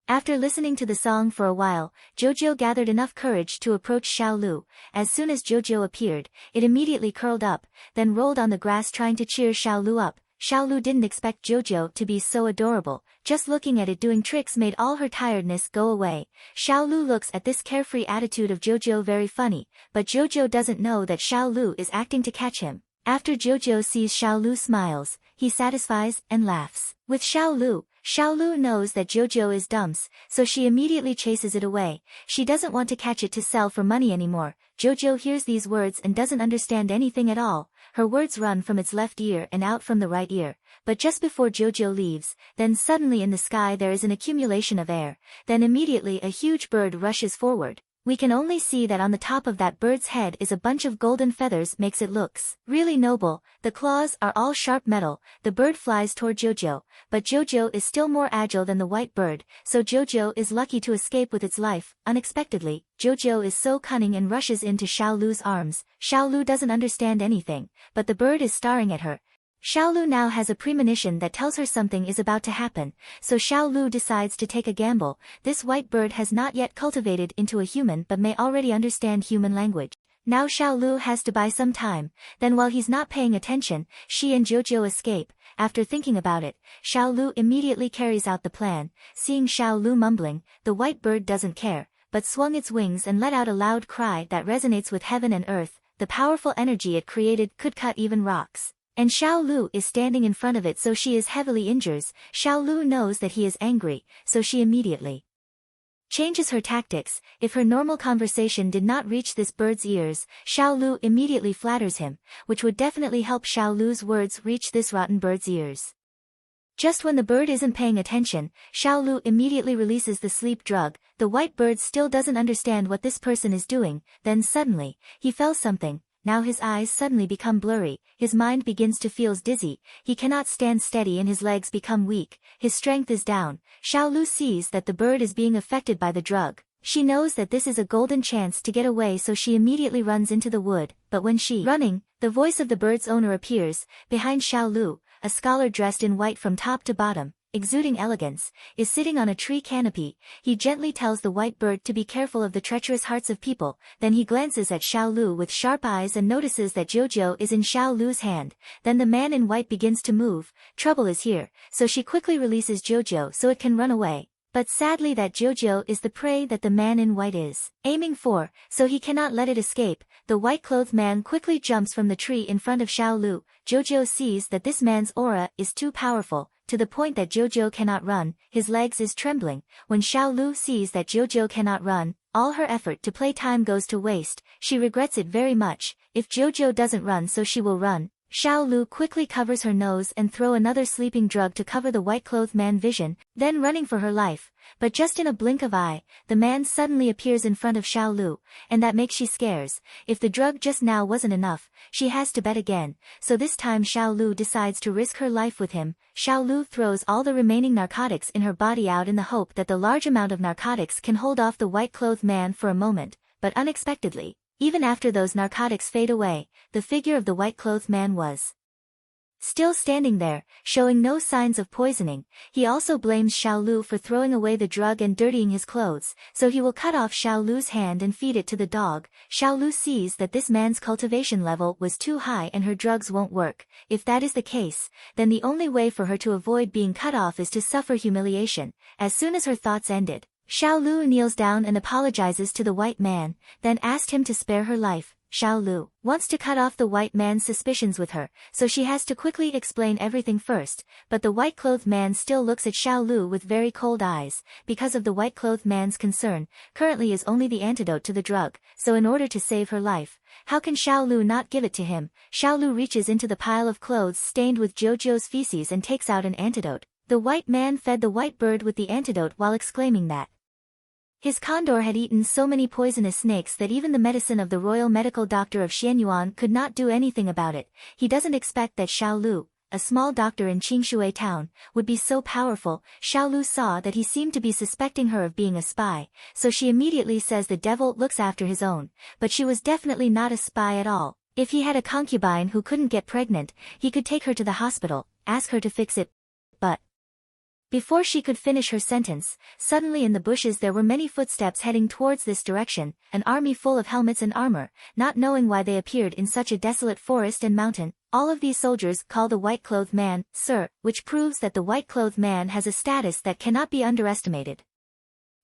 After listening to the song for a while, Jojo gathered enough courage to approach Xiaolu. As soon as Jojo appeared, it immediately curled up, then rolled on the grass trying to cheer Xiaolu up. Xiaolu didn't expect Jojo to be so adorable. Just looking at it doing tricks made all her tiredness go away. Xiaolu looks at this carefree attitude of Jojo very funny, but Jojo doesn't know that Xiaolu is acting to catch him. After Jojo sees Xiaolu smiles, he satisfies and laughs. With Xiaolu knows that Jojo is dumps, so she immediately chases it away. She doesn't want to catch it to sell for money anymore. Jojo hears these words and doesn't understand anything at all. Her words run from its left ear and out from the right ear. But just before Jojo leaves, then suddenly in the sky there is an accumulation of air. Then immediately a huge bird rushes forward. We can only see that on the top of that bird's head is a bunch of golden feathers, makes it looks really noble. The claws are all sharp metal. The bird flies toward Jojo, but Jojo is still more agile than the white bird, so Jojo is lucky to escape with its life. Unexpectedly, Jojo is so cunning and rushes into Xiaolu's arms. Xiaolu doesn't understand anything, but the bird is staring at her. Xiaolu now has a premonition that tells her something is about to happen, so Xiaolu decides to take a gamble. This white bird has not yet cultivated into a human but may already understand human language. Now Xiaolu has to buy some time. Then while he's not paying attention, she and Jojo escape. After thinking about it, Xiaolu immediately carries out the plan. Seeing Xiaolu mumbling, the white bird doesn't care, but swung its wings and let out a loud cry that resonates with heaven and earth. The powerful energy it created could cut even rocks. And Xiaolu is standing in front of it, so she is heavily injured. Xiaolu knows that he is angry, so she immediately changes her tactics. If her normal conversation did not reach this bird's ears, Xiaolu immediately flatters him, which would definitely help Xiaolu's words reach this rotten bird's ears. Just when the bird isn't paying attention, Xiaolu immediately releases the sleep drug. The white bird still doesn't understand what this person is doing. Then suddenly, he felt something. Now his eyes suddenly become blurry, his mind begins to feel dizzy, he cannot stand steady and his legs become weak, his strength is down. Xiaolu sees that the bird is being affected by the drug. She knows that this is a golden chance to get away, so she immediately runs into the wood, but when she running, the voice of the bird's owner appears. Behind Xiaolu, a scholar dressed in white from top to bottom, exuding elegance, is sitting on a tree canopy. He gently tells the white bird to be careful of the treacherous hearts of people. Then he glances at Xiaolu with sharp eyes and notices that Jojo is in Xiaolu's hand. Then the man in white begins to move. Trouble is here, so she quickly releases Jojo so it can run away. But sadly that Jojo is the prey that the man in white is aiming for, so he cannot let it escape. The white-clothed man quickly jumps from the tree in front of Xiaolu. Jojo sees that this man's aura is too powerful, to the point that Jojo cannot run, his legs is trembling. When Xiaolu sees that Jojo cannot run, all her effort to play time goes to waste. She regrets it very much. If Jojo doesn't run, so she will run. Xiaolu quickly covers her nose and throw another sleeping drug to cover the white-clothed man vision, then running for her life. But just in a blink of eye, the man suddenly appears in front of Xiaolu, and that makes she scares. If the drug just now wasn't enough, she has to bet again, so this time Xiaolu decides to risk her life with him. Xiaolu throws all the remaining narcotics in her body out in the hope that the large amount of narcotics can hold off the white-clothed man for a moment, but unexpectedly, even after those narcotics fade away, the figure of the white-clothed man was still standing there, showing no signs of poisoning. He also blames Xiaolu for throwing away the drug and dirtying his clothes, so he will cut off Xiaolu's hand and feed it to the dog. Xiaolu sees that this man's cultivation level was too high and her drugs won't work. If that is the case, then the only way for her to avoid being cut off is to suffer humiliation. As soon as her thoughts ended, Xiaolu kneels down and apologizes to the white man, then asked him to spare her life. Xiaolu wants to cut off the white man's suspicions with her, so she has to quickly explain everything first, but the white-clothed man still looks at Xiaolu with very cold eyes. Because of the white-clothed man's concern, currently is only the antidote to the drug, so in order to save her life, how can Xiaolu not give it to him? Xiaolu reaches into the pile of clothes stained with Jojo's feces and takes out an antidote. The white man fed the white bird with the antidote while exclaiming that his condor had eaten so many poisonous snakes that even the medicine of the royal medical doctor of Xianyuan could not do anything about it. He doesn't expect that Xiaolu, a small doctor in Qingshui town, would be so powerful. Xiaolu saw that he seemed to be suspecting her of being a spy, so she immediately says the devil looks after his own, but she was definitely not a spy at all. If he had a concubine who couldn't get pregnant, he could take her to the hospital, ask her to fix it. But Before she could finish her sentence, suddenly in the bushes there were many footsteps heading towards this direction, an army full of helmets and armor. Not knowing why they appeared in such a desolate forest and mountain, all of these soldiers call the white-clothed man, Sir, which proves that the white-clothed man has a status that cannot be underestimated.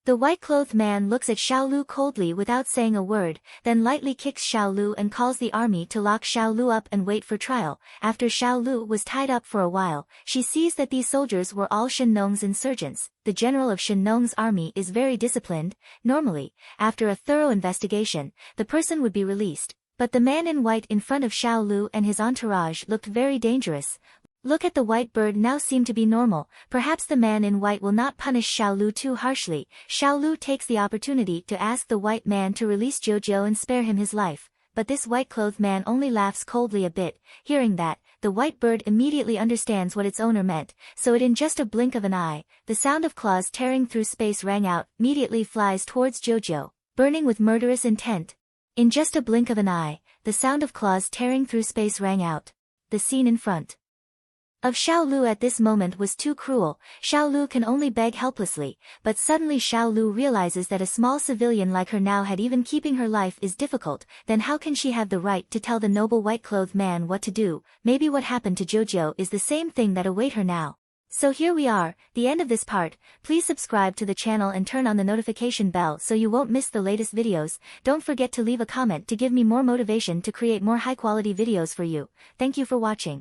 The white-clothed man looks at Xiaolu coldly without saying a word, then lightly kicks Xiaolu and calls the army to lock Xiaolu up and wait for trial. After Xiaolu was tied up for a while, she sees that these soldiers were all Shen Nong's insurgents. The general of Shen Nong's army is very disciplined. Normally, after a thorough investigation, the person would be released. But the man in white in front of Xiaolu and his entourage looked very dangerous. Look at the white bird now seem to be normal. Perhaps the man in white will not punish Xiaolu too harshly. Xiaolu takes the opportunity to ask the white man to release Jojo and spare him his life. But this white-clothed man only laughs coldly a bit. Hearing that, the white bird immediately understands what its owner meant, so it in just a blink of an eye, the sound of claws tearing through space rang out, immediately flies towards Jojo, burning with murderous intent. In just a blink of an eye, the sound of claws tearing through space rang out. The scene in front of Xiaolu at this moment was too cruel. Xiaolu can only beg helplessly, but suddenly Xiaolu realizes that a small civilian like her now had even keeping her life is difficult. Then how can she have the right to tell the noble white-clothed man what to do? Maybe what happened to Jojo is the same thing that await her now. So here we are, the end of this part. Please subscribe to the channel and turn on the notification bell so you won't miss the latest videos. Don't forget to leave a comment to give me more motivation to create more high-quality videos for you. Thank you for watching.